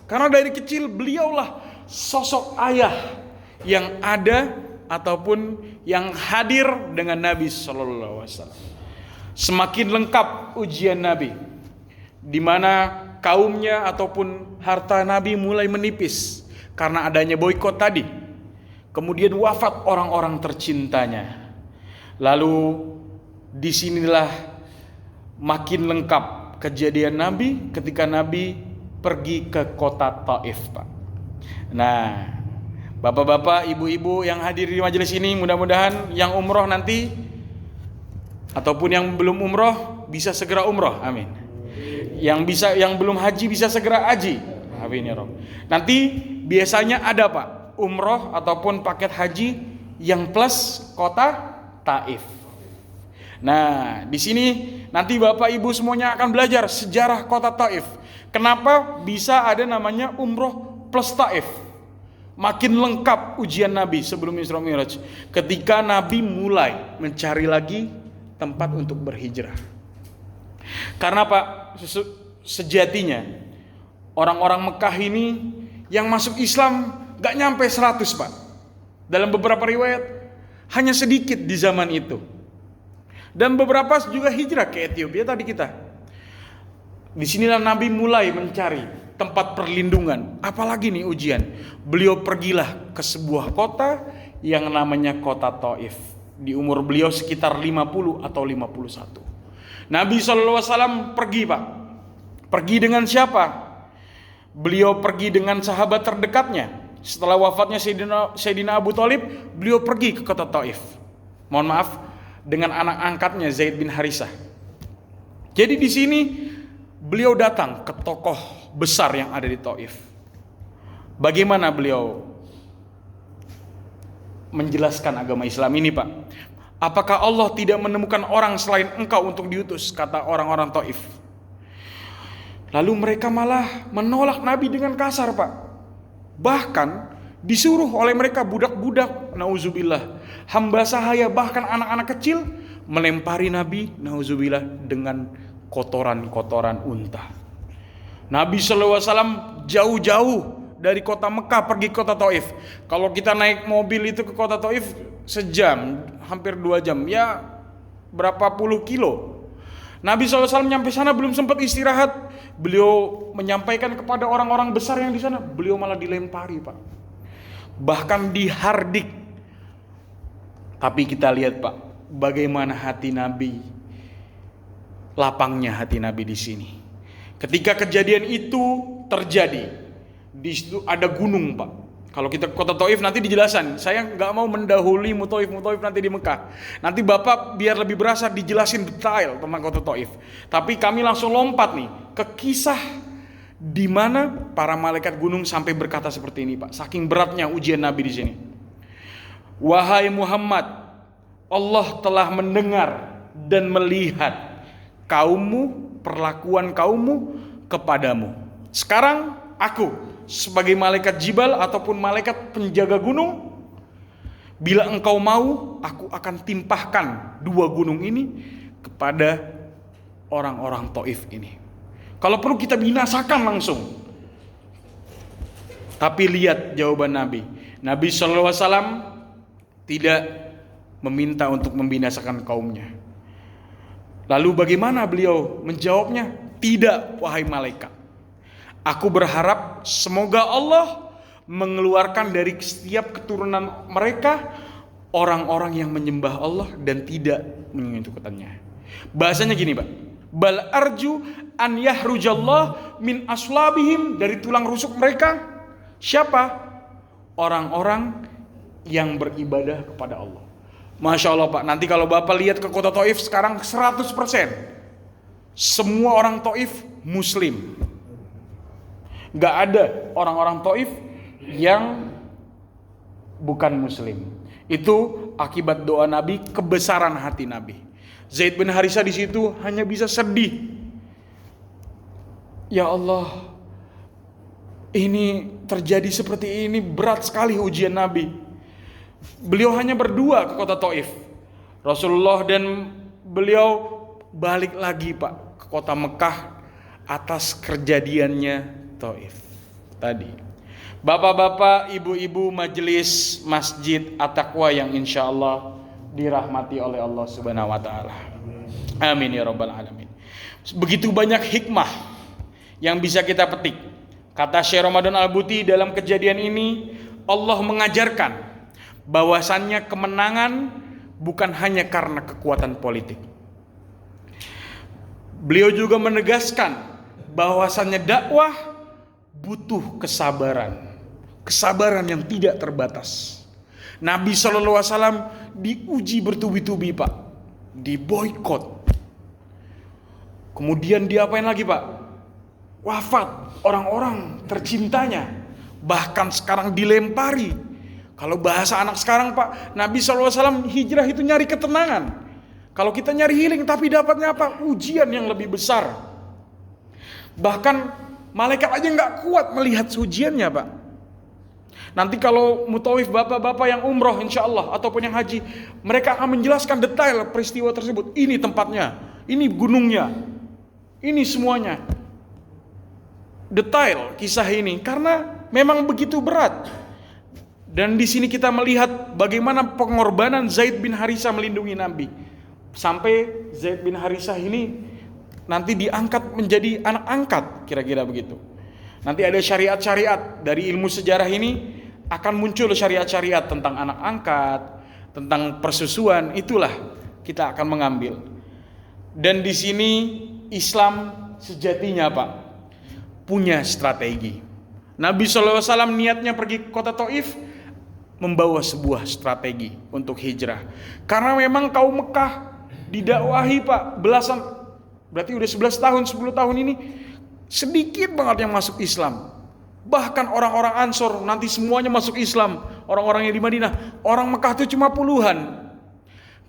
Karena dari kecil beliaulah sosok ayah yang ada ataupun yang hadir dengan Nabi Sallallahu Alaihi Wasallam. Semakin lengkap ujian Nabi, di mana kaumnya ataupun harta Nabi mulai menipis karena adanya boikot tadi. Kemudian wafat orang-orang tercintanya. Lalu disinilah makin lengkap kejadian Nabi ketika Nabi pergi ke kota Taif, Pak. Nah, bapak-bapak, ibu-ibu yang hadir di majelis ini, mudah-mudahan yang umroh nanti ataupun yang belum umroh bisa segera umroh. Amin. Yang belum haji bisa segera haji. Amin ya Rabb. Nanti biasanya ada Pak, umroh ataupun paket haji yang plus kota Taif. Nah, di sini nanti Bapak Ibu semuanya akan belajar sejarah kota Taif. Kenapa bisa ada namanya umroh plus Taif? Makin lengkap ujian Nabi sebelum Isra Mi'raj. Ketika Nabi mulai mencari lagi tempat untuk berhijrah. Karena Pak, sejatinya orang-orang Mekah ini yang masuk Islam gak nyampe 100 Pak. Dalam beberapa riwayat hanya sedikit di zaman itu. Dan beberapa juga hijrah ke Ethiopia tadi kita. Disinilah Nabi mulai mencari tempat perlindungan. Apalagi nih ujian. Beliau pergilah ke sebuah kota yang namanya kota Taif. Di umur beliau sekitar 50 atau 51. Nabi SAW pergi, Pak. Pergi dengan siapa? Beliau pergi dengan sahabat terdekatnya. Setelah wafatnya Sayyidina Abu Thalib, beliau pergi ke kota Taif. Mohon maaf, dengan anak angkatnya Zaid bin Harisah. Jadi di sini beliau datang ke tokoh besar yang ada di Taif. Bagaimana beliau menjelaskan agama Islam ini, Pak? Apakah Allah tidak menemukan orang selain engkau untuk diutus? Kata orang-orang Taif. Lalu mereka malah menolak Nabi dengan kasar, Pak. Bahkan disuruh oleh mereka budak-budak, nauzubillah, hamba sahaya, bahkan anak-anak kecil melempari Nabi, nauzubillah, dengan kotoran-kotoran unta. Nabi SAW jauh-jauh dari kota Mekah pergi ke kota Taif. Kalau kita naik mobil itu ke kota Taif sejam, hampir 2 jam, ya berapa puluh kilo. Nabi SAW nyampe sana belum sempat istirahat, beliau menyampaikan kepada orang-orang besar yang di sana, beliau malah dilempari, Pak. Bahkan dihardik. Tapi kita lihat, Pak, bagaimana hati Nabi, lapangnya hati Nabi di sini. Ketika kejadian itu terjadi, di situ ada gunung, Pak. Kalau kita ke kota Taif nanti dijelasan. Saya nggak mau mendahului Mutaif nanti di Mekah. Nanti Bapak biar lebih berasa dijelasin detail tentang kota Taif. Tapi kami langsung lompat nih ke kisah di mana para malaikat gunung sampai berkata seperti ini, Pak. Saking beratnya ujian Nabi di sini. Wahai Muhammad, Allah telah mendengar dan melihat kaummu, perlakuan kaummu kepadamu. Sekarang aku sebagai malaikat Jibal ataupun malaikat penjaga gunung, bila engkau mau, aku akan timpahkan 2 gunung ini kepada orang-orang Taif ini. Kalau perlu kita binasakan langsung. Tapi lihat jawaban Nabi. Nabi SAW tidak meminta untuk membinasakan kaumnya. Lalu bagaimana beliau menjawabnya? Tidak, wahai malaikat. Aku berharap semoga Allah mengeluarkan dari setiap keturunan mereka orang-orang yang menyembah Allah dan tidak menyekutukannya. Bahasanya gini, Pak. Bal arju an yahrujallah min aslabihim, dari tulang rusuk mereka. Siapa? Orang-orang yang beribadah kepada Allah. Masya Allah, Pak. Nanti kalau Bapak lihat ke kota Taif sekarang 100%. Semua orang Taif Muslim. Gak ada orang-orang Taif yang bukan Muslim. Itu akibat doa Nabi, kebesaran hati Nabi. Zaid bin Harisah di situ hanya bisa sedih. Ya Allah, ini terjadi seperti ini, berat sekali ujian Nabi. Beliau hanya berdua ke kota Taif. Rasulullah dan beliau balik lagi, Pak, ke kota Mekah atas kejadiannya Taif tadi. Bapak-bapak, ibu-ibu majelis Masjid At-Taqwa yang insya Allah dirahmati oleh Allah Subhanahu wa Ta'ala. Amin ya Rabbal Alamin. Begitu banyak hikmah yang bisa kita petik. Kata Syekh Ramadan Al-Buti, dalam kejadian ini Allah mengajarkan bahwasannya kemenangan bukan hanya karena kekuatan politik. Beliau juga menegaskan bahwasannya dakwah butuh kesabaran. Kesabaran yang tidak terbatas. Nabi SAW diuji bertubi-tubi, Pak. Diboikot. Kemudian diapain lagi, Pak? Wafat orang-orang tercintanya. Bahkan sekarang dilempari. Kalau bahasa anak sekarang, Pak, Nabi SAW hijrah itu nyari ketenangan. Kalau kita nyari healing, tapi dapatnya apa? Ujian yang lebih besar. Bahkan malaikat aja gak kuat melihat ujiannya, Pak. Nanti kalau mutawif bapak-bapak yang umroh insya Allah ataupun yang haji, mereka akan menjelaskan detail peristiwa tersebut. Ini tempatnya, ini gunungnya, ini semuanya. Detail kisah ini karena memang begitu berat. Dan di sini kita melihat bagaimana pengorbanan Zaid bin Harisah melindungi Nabi. Sampai Zaid bin Harisah ini nanti diangkat menjadi anak angkat, kira-kira begitu. Nanti ada syariat-syariat dari ilmu sejarah ini, akan muncul syariat-syariat tentang anak angkat, tentang persusuan. Itulah kita akan mengambil. Dan di sini Islam sejatinya Pak punya strategi. Nabi SAW niatnya pergi ke kota Taif membawa sebuah strategi untuk hijrah. Karena memang kaum Mekah didakwahi Pak berarti udah 11 tahun, 10 tahun ini sedikit banget yang masuk Islam. Bahkan orang-orang Ansor nanti semuanya masuk Islam. Orang-orang yang di Madinah, orang Mekah itu cuma puluhan.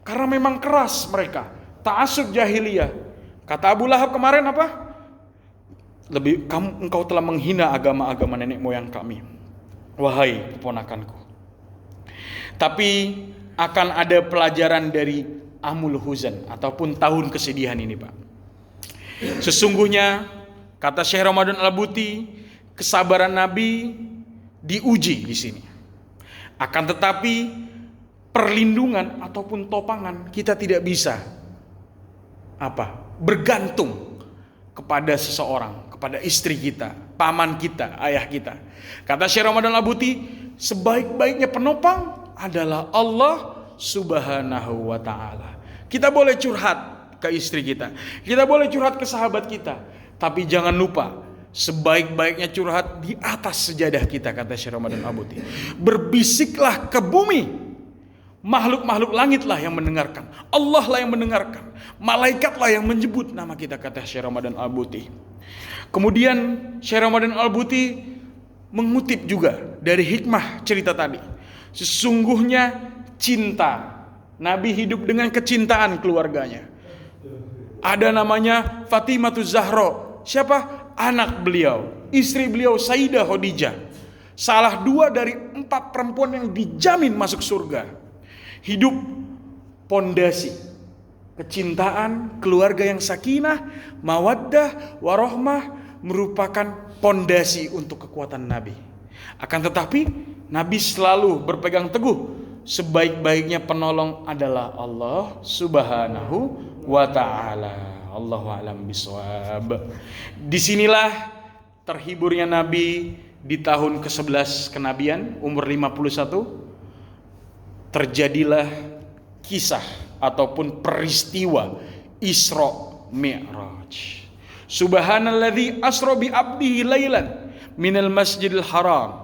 Karena memang keras mereka, ta'assub jahiliyah. Kata Abu Lahab kemarin apa? Engkau telah menghina agama-agama nenek moyang kami, wahai keponakanku. Tapi akan ada pelajaran dari Amul Huzan ataupun tahun kesedihan ini Pak. Sesungguhnya kata Syekh Ramadan Al-Buti, kesabaran Nabi diuji di sini. Akan tetapi perlindungan ataupun topangan kita tidak bisa bergantung kepada seseorang, kepada istri kita, paman kita, ayah kita. Kata Syekh Ramadan Al-Buti, sebaik-baiknya penopang adalah Allah Subhanahu wa ta'ala. Kita boleh curhat ke istri kita, kita boleh curhat ke sahabat kita, tapi jangan lupa sebaik-baiknya curhat di atas sejadah kita, kata Syekh Ramadan Al-Buti. Berbisiklah ke bumi, makhluk-makhluk langitlah yang mendengarkan, Allah lah yang mendengarkan, malaikatlah yang menyebut nama kita, kata Syekh Ramadan Al-Buti. Kemudian Syekh Ramadan Al-Buti mengutip juga dari hikmah cerita tadi. Sesungguhnya cinta, Nabi hidup dengan kecintaan keluarganya. Ada namanya Fatimah Zahra. Siapa? Anak beliau, istri beliau Sayyidah Khadijah. Salah 2 dari 4 perempuan yang dijamin masuk surga. Hidup pondasi kecintaan, keluarga yang sakinah, mawaddah, warahmah merupakan pondasi untuk kekuatan Nabi. Akan tetapi Nabi selalu berpegang teguh, sebaik-baiknya penolong adalah Allah Subhanahu wa ta'ala. Allahu a'lam bishawab. Disinilah terhiburnya Nabi di tahun ke-11 kenabian, umur 51. Terjadilah kisah ataupun peristiwa Isra Mi'raj. Subhanalladzi asra bi 'abdihi lailan minal masjidil haram.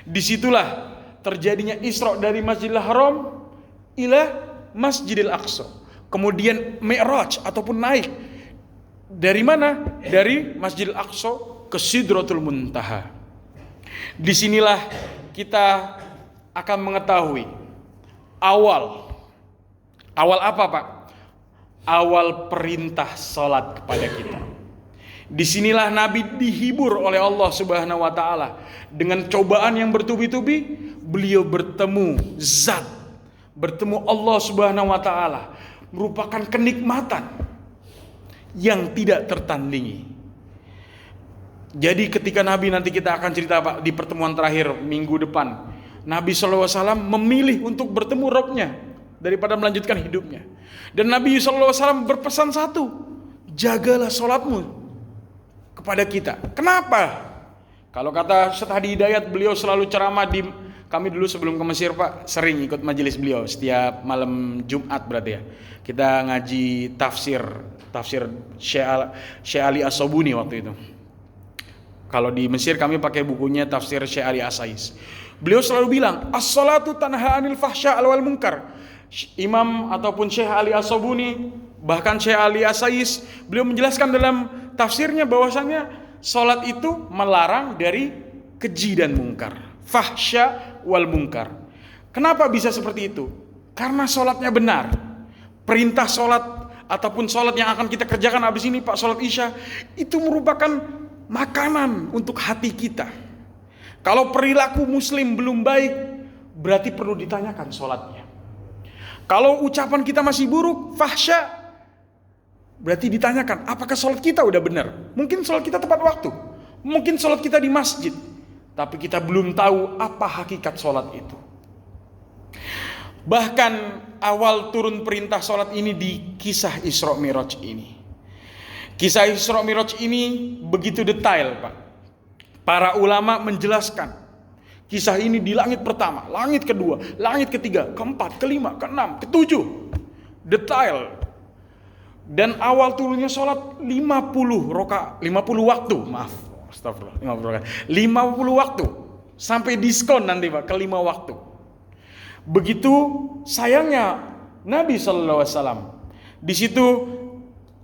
Disitulah terjadinya Isra dari Masjidil Haram ila Masjidil Aqsa. Kemudian Mi'raj ataupun naik dari mana? Dari Masjidil Aqsa ke Sidratul Muntaha. Disinilah kita akan mengetahui awal apa Pak? Awal perintah salat kepada kita. Disinilah Nabi dihibur oleh Allah Subhanahu wa ta'ala. Dengan cobaan yang bertubi-tubi, beliau bertemu zat, bertemu Allah Subhanahu wa ta'ala, merupakan kenikmatan yang tidak tertandingi. Jadi ketika Nabi, nanti kita akan cerita Pak di pertemuan terakhir minggu depan, Nabi SAW memilih untuk bertemu Rabbnya daripada melanjutkan hidupnya. Dan Nabi SAW berpesan satu, jagalah sholatmu kepada kita. Kenapa? Kalau kata Ustaz Hadi Hidayat, beliau selalu ceramah di, kami dulu sebelum ke Mesir Pak sering ikut majelis beliau setiap malam Jumat berarti ya. Kita ngaji tafsir Syekh Ali As-Sobuni waktu itu. Kalau di Mesir kami pakai bukunya tafsir Syekh Ali As-Sais. Beliau selalu bilang, as-salatu tanha 'anil fahsya' wal munkar. Imam ataupun Syekh Ali As-Sobuni, bahkan Syekh Ali As-Sais, beliau menjelaskan dalam tafsirnya bahwasannya salat itu melarang dari keji dan mungkar, fahsya wal munkar. Kenapa bisa seperti itu? Karena salatnya benar. Perintah salat ataupun salat yang akan kita kerjakan habis ini Pak, salat Isya, itu merupakan makanan untuk hati kita. Kalau perilaku muslim belum baik, berarti perlu ditanyakan salatnya. Kalau ucapan kita masih buruk, fahsya, berarti ditanyakan, apakah sholat kita udah benar? Mungkin sholat kita tepat waktu, mungkin sholat kita di masjid, tapi kita belum tahu apa hakikat sholat itu. Bahkan awal turun perintah sholat ini di kisah Isra Mi'raj ini. Kisah Isra Mi'raj ini begitu detail Pak. Para ulama menjelaskan kisah ini di langit pertama, langit kedua, langit ketiga, keempat, kelima, keenam, ketujuh. Detail. Dan awal turunnya sholat 50 waktu. Maaf, astagfirullah, 50 rakaat. 50 waktu. Sampai diskon nanti Pak, ke 5 waktu. Begitu sayangnya Nabi SAW. Di situ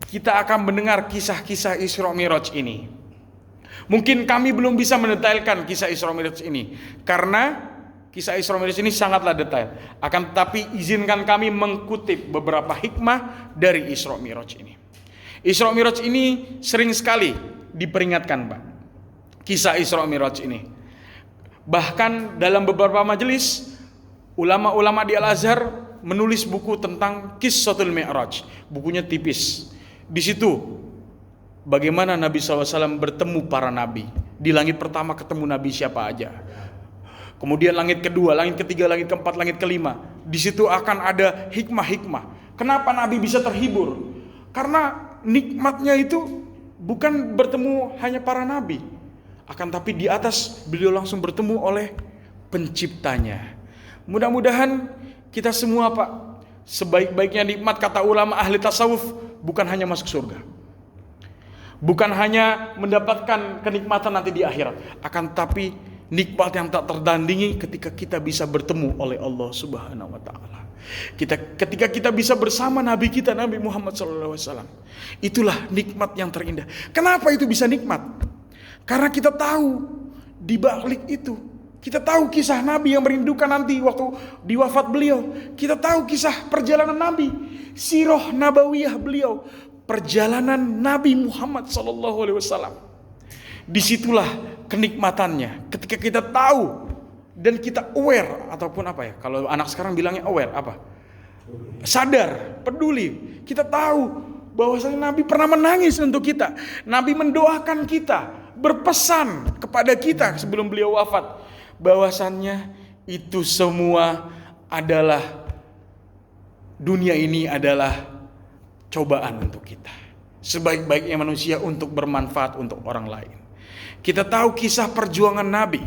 kita akan mendengar kisah-kisah Isra Mi'raj ini. Mungkin kami belum bisa mendetailkan kisah Isra Mi'raj ini karena kisah Isra Mi'raj ini sangatlah detail. Akan tetapi izinkan kami mengutip beberapa hikmah dari Isra Mi'raj ini. Isra Mi'raj ini sering sekali diperingatkan, Pak. Kisah Isra Mi'raj ini. Bahkan dalam beberapa majelis ulama-ulama di Al-Azhar menulis buku tentang Qissatul Mi'raj. Bukunya tipis. Di situ bagaimana Nabi SAW bertemu para nabi. Di langit pertama ketemu nabi siapa aja. Kemudian langit kedua, langit ketiga, langit keempat, langit kelima. Di situ akan ada hikmah-hikmah. Kenapa Nabi bisa terhibur? Karena nikmatnya itu bukan bertemu hanya para nabi. Akan tapi di atas beliau langsung bertemu oleh penciptanya. Mudah-mudahan kita semua Pak, sebaik-baiknya nikmat kata ulama ahli tasawuf bukan hanya masuk surga. Bukan hanya mendapatkan kenikmatan nanti di akhirat. Akan tapi nikmat yang tak tertandingi ketika kita bisa bertemu oleh Allah Subhanahu wa taala. Ketika kita bisa bersama nabi kita Nabi Muhammad SAW. Itulah nikmat yang terindah. Kenapa itu bisa nikmat? Karena kita tahu di balik itu, kita tahu kisah nabi yang merindukan nanti waktu di wafat beliau. Kita tahu kisah perjalanan nabi, sirah nabawiyah beliau, perjalanan Nabi Muhammad SAW. Disitulah kenikmatannya. Ketika kita tahu dan kita aware ataupun apa ya? Kalau anak sekarang bilangnya aware apa? Sadar, peduli. Kita tahu bahwasanya Nabi pernah menangis untuk kita. Nabi mendoakan kita, berpesan kepada kita sebelum beliau wafat bahwasannya itu semua adalah dunia ini adalah cobaan untuk kita. Sebaik-baiknya manusia untuk bermanfaat untuk orang lain. Kita tahu kisah perjuangan Nabi.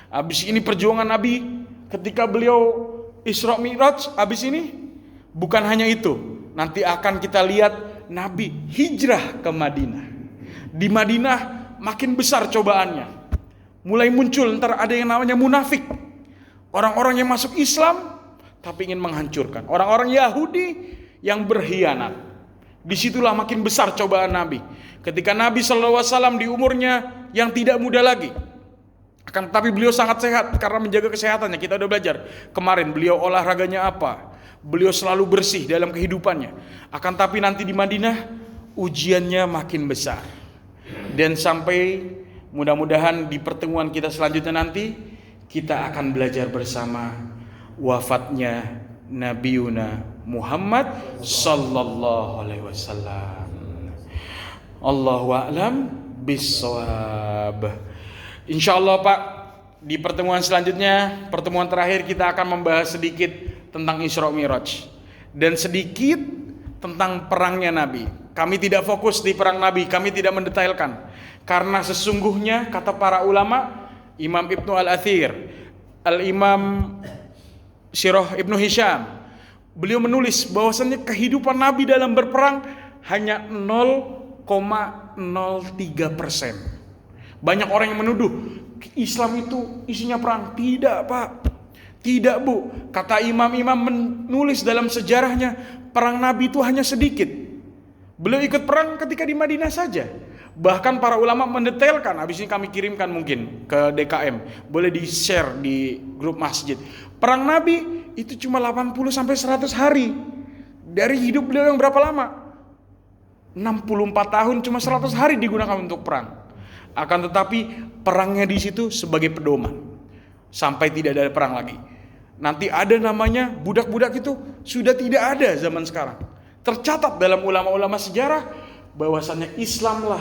Habis ini perjuangan Nabi ketika beliau Isra Mi'raj, habis ini bukan hanya itu. Nanti akan kita lihat Nabi hijrah ke Madinah. Di Madinah makin besar cobaannya. Mulai muncul ntar ada yang namanya munafik. Orang-orang yang masuk Islam tapi ingin menghancurkan. Orang-orang Yahudi yang berkhianat. Disitulah makin besar cobaan Nabi. Ketika Nabi SAW di umurnya yang tidak muda lagi. Akan tetapi beliau sangat sehat karena menjaga kesehatannya. Kita udah belajar kemarin beliau olahraganya apa. Beliau selalu bersih dalam kehidupannya. Akan tetapi nanti di Madinah ujiannya makin besar. Dan sampai mudah-mudahan di pertemuan kita selanjutnya nanti kita akan belajar bersama wafatnya Nabiuna Muhammad sallallahu alaihi wasallam. Allahu a'lam bissawab. Insyaallah Pak, di pertemuan selanjutnya, pertemuan terakhir kita akan membahas sedikit tentang Isra Mi'raj dan sedikit tentang perangnya Nabi. Kami tidak fokus di perang Nabi, kami tidak mendetailkan. Karena sesungguhnya kata para ulama, Imam Ibnu Al-Athir, Al-Imam Sirah Ibnu Hisham, beliau menulis bahwasannya kehidupan Nabi dalam berperang hanya 0,03%. Banyak orang yang menuduh Islam itu isinya perang. Tidak Pak, tidak Bu. Kata imam-imam menulis dalam sejarahnya, perang Nabi itu hanya sedikit. Beliau ikut perang ketika di Madinah saja. Bahkan para ulama mendetailkan, habis ini kami kirimkan mungkin ke DKM, boleh di-share di grup masjid. Perang Nabi itu cuma 80 sampai 100 hari. Dari hidup beliau yang berapa lama? 64 tahun, cuma 100 hari digunakan untuk perang. Akan tetapi perangnya di situ sebagai pedoman sampai tidak ada perang lagi. Nanti ada namanya budak-budak itu sudah tidak ada zaman sekarang. Tercatat dalam ulama-ulama sejarah bahwasannya Islamlah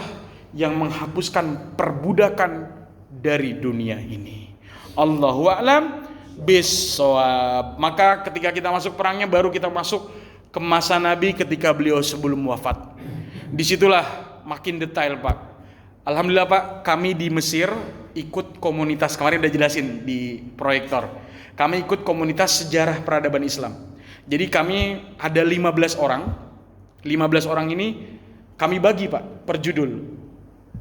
yang menghapuskan perbudakan dari dunia ini. Allahu a'lam bissawab. Maka ketika kita masuk perangnya baru kita masuk ke masa Nabi ketika beliau sebelum wafat. Disitulah makin detail Pak. Alhamdulillah Pak, kami di Mesir ikut komunitas, kemarin udah jelasin di proyektor. Kami ikut komunitas sejarah peradaban Islam. Jadi kami ada 15 orang. 15 orang ini kami bagi Pak per judul.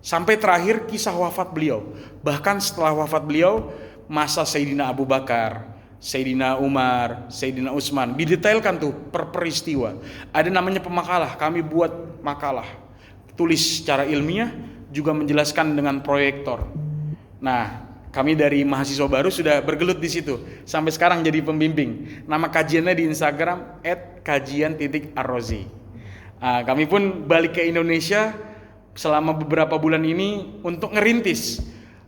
Sampai terakhir kisah wafat beliau. Bahkan setelah wafat beliau, masa Sayyidina Abu Bakar, Sayyidina Umar, Sayyidina Utsman, didetailkan tuh per peristiwa. Ada namanya pemakalah, kami buat makalah. Tulis secara ilmiah, juga menjelaskan dengan proyektor. Nah, kami dari mahasiswa baru sudah bergelut di situ. Sampai sekarang jadi pembimbing. Nama kajiannya di Instagram @kajian_arrozi. Kami pun balik ke Indonesia selama beberapa bulan ini untuk ngerintis.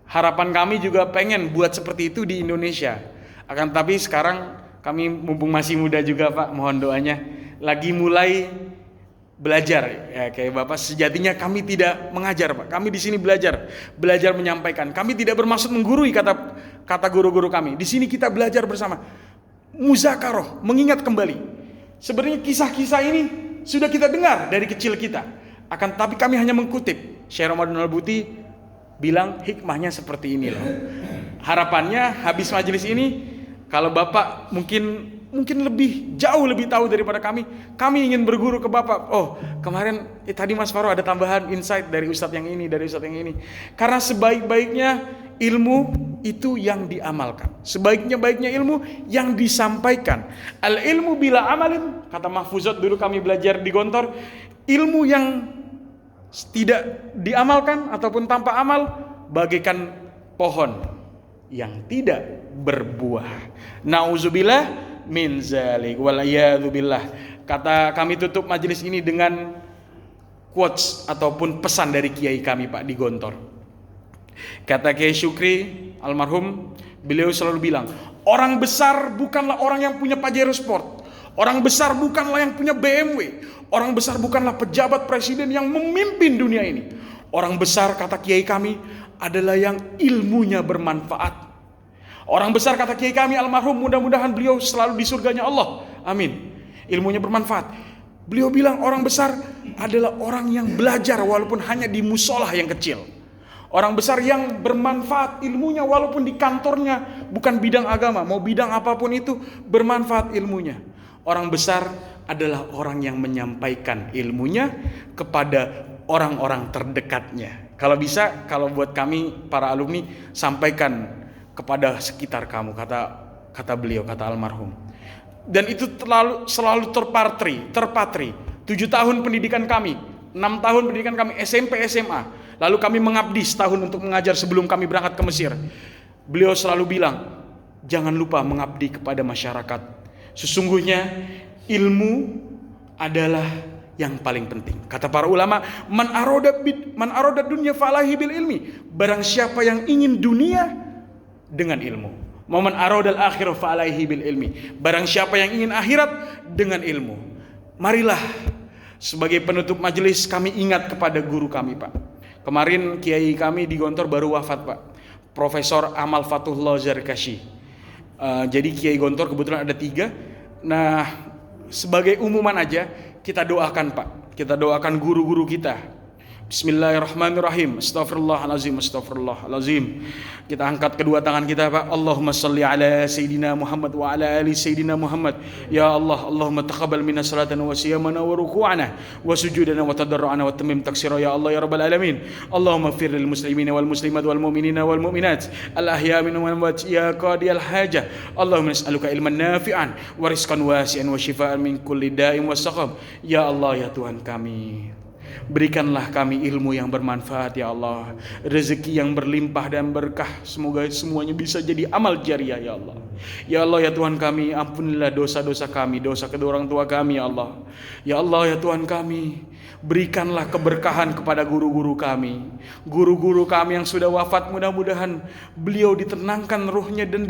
Harapan kami juga pengen buat seperti itu di Indonesia. Akan tapi sekarang kami mumpung masih muda juga Pak, mohon doanya, lagi mulai belajar ya kayak Bapak. Sejatinya kami tidak mengajar Pak. Kami di sini belajar menyampaikan. Kami tidak bermaksud menggurui kata guru-guru kami. Di sini kita belajar bersama. Muzakaroh, mengingat kembali. Sebenarnya kisah-kisah ini sudah kita dengar dari kecil kita. Akan tapi kami hanya mengkutip. Syekh Ramadan Al-Buti bilang hikmahnya seperti ini loh. Harapannya habis majelis ini, kalau Bapak mungkin jauh lebih tahu daripada kami ingin berguru ke Bapak. Oh, kemarin tadi Mas Faro ada tambahan insight dari Ustadz yang ini, dari Ustadz yang ini. Karena sebaik-baiknya ilmu itu yang diamalkan. Sebaiknya ilmu yang disampaikan. Al ilmu bila amalin, kata Mahfuzat dulu kami belajar di Gontor, ilmu yang tidak diamalkan ataupun tanpa amal bagaikan pohon yang tidak berbuah. Nauzubillah min zalik walayadzubillah. Kata kami tutup majelis ini dengan quotes ataupun pesan dari kiai kami Pak di Gontor. Kata Kiai Syukri almarhum, beliau selalu bilang, orang besar bukanlah orang yang punya Pajero Sport. Orang besar bukanlah yang punya BMW. Orang besar bukanlah pejabat presiden yang memimpin dunia ini. Orang besar, kata kiai kami, adalah yang ilmunya bermanfaat. Orang besar, kata kiai kami almarhum, mudah-mudahan beliau selalu di surganya Allah. Amin. Ilmunya bermanfaat. Beliau bilang orang besar adalah orang yang belajar walaupun hanya di musolah yang kecil. Orang besar yang bermanfaat ilmunya walaupun di kantornya bukan bidang agama, mau bidang apapun itu bermanfaat ilmunya. Orang besar adalah orang yang menyampaikan ilmunya kepada orang-orang terdekatnya. Kalau bisa, kalau buat kami para alumni, sampaikan kepada sekitar kamu, kata beliau, kata almarhum. Dan itu selalu terpatri. 7 tahun pendidikan kami, 6 tahun pendidikan kami SMP SMA. Lalu kami mengabdi setahun untuk mengajar sebelum kami berangkat ke Mesir. Beliau selalu bilang, jangan lupa mengabdi kepada masyarakat. Sesungguhnya ilmu adalah yang paling penting. Kata para ulama, man aroda dunya falahi bil ilmi. Barang siapa yang ingin dunia dengan ilmu. Man aroda al akhirah falahi bil ilmi. Barang siapa yang ingin akhirat dengan ilmu. Marilah sebagai penutup majelis kami ingat kepada guru kami Pak. Kemarin kiai kami di Gontor baru wafat Pak. Profesor Amal Fatullah Zarkashi. Jadi kiai Gontor kebetulan ada 3. Nah, sebagai umuman aja kita doakan Pak. Kita doakan guru-guru kita. Bismillahirrahmanirrahim. Astaghfirullahalazim. Kita angkat kedua tangan kita Pak. Allahumma salli ala Sayyidina Muhammad wa ala ali Sayyidina Muhammad. Ya Allah, Allahumma taqabbal minna salatana wa siyamana wa ruku'ana wa sujudana wa tadarru'ana wa tamim taksira ya Allah ya rabbal alamin. Allahumma fir lil muslimina wal muslimat wal mu'minina wal mu'minat al ahya minhum wal amwat ya qadiyal hajah. Allahumma nas'aluka ilman nafi'an wa rizqan wasi'an wa shifaan min kulli da'in wa saqam. Ya Allah ya Tuhan kami, berikanlah kami ilmu yang bermanfaat ya Allah, rezeki yang berlimpah dan berkah, semoga semuanya bisa jadi amal jariah ya Allah. Ya Allah ya Tuhan kami, ampunilah dosa-dosa kami, dosa kedua orang tua kami ya Allah. Ya Allah ya Tuhan kami, berikanlah keberkahan kepada guru-guru kami. Guru-guru kami yang sudah wafat, mudah-mudahan beliau ditenangkan ruhnya dan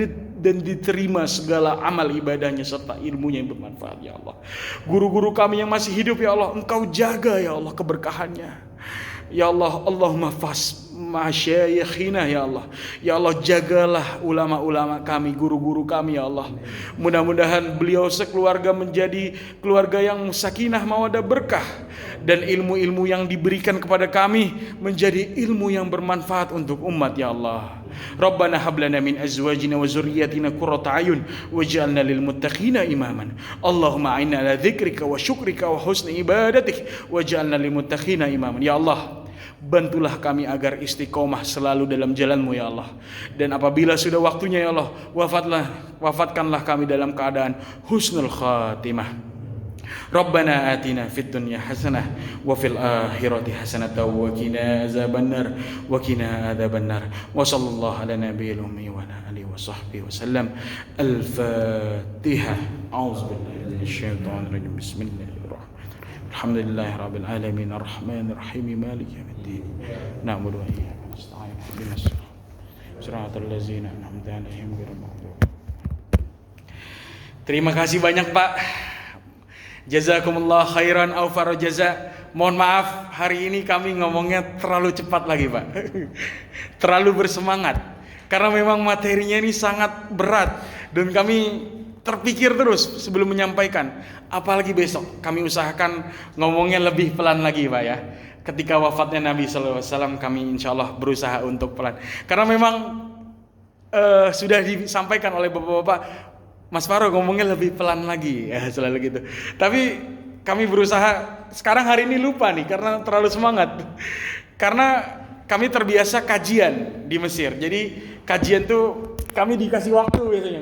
diterima segala amal ibadahnya serta ilmunya yang bermanfaat ya Allah. Guru-guru kami yang masih hidup ya Allah, Engkau jaga ya Allah keberkahannya. Ya Allah, Allahumma masyayikhina ya Allah. Ya Allah, jagalah ulama-ulama kami, guru-guru kami ya Allah. Mudah-mudahan beliau sekeluarga menjadi keluarga yang sakinah mawaddah berkah, dan ilmu-ilmu yang diberikan kepada kami menjadi ilmu yang bermanfaat untuk umat ya Allah. Rabbana hab lana min azwajina wa zurriyyatina qurrata ayun waj'alna lil muttaqina imaman. Allahumma a'inna ala dzikrika wa syukrika wa husni ibadatik waj'alna lil muttaqina imaman. Ya Allah, bantulah kami agar istiqomah selalu dalam jalan-Mu ya Allah. Dan apabila sudah waktunya ya Allah, wafatkanlah kami dalam keadaan husnul khatimah. Rabbana atina fid dunya hasanah wa fil akhirati hasanah wa qina azabannar wa qina adzabannar. Wa sallallahu ala nabiyil ummi wa ala alihi wa sahbihi wasallam. Al-Fatihah. A'udzubillahi minasyaitonir rajim. Bismillahirrahmanirrahim. Alhamdulillahi rabbil alamin arrahmanir rahim maliki yaumiddin. Na'budu wa iyyaka nasta'in. Ihdinas siratal ladzina an'amta 'alaihim ghairil maghdubi. Terima kasih banyak Pak. Jazakumullah khairan awfar jaza. Mohon maaf hari ini kami ngomongnya terlalu cepat lagi Pak. Terlalu bersemangat. Karena memang materinya ini sangat berat. Dan kami terpikir terus sebelum menyampaikan. Apalagi besok kami usahakan ngomongnya lebih pelan lagi Pak ya. Ketika wafatnya Nabi SAW kami insya Allah berusaha untuk pelan. Karena memang sudah disampaikan oleh bapak-bapak, Mas Faro ngomongnya lebih pelan lagi ya, selalu gitu. Tapi kami berusaha. Sekarang hari ini lupa nih karena terlalu semangat. Karena kami terbiasa kajian di Mesir. Jadi kajian tuh kami dikasih waktu biasanya.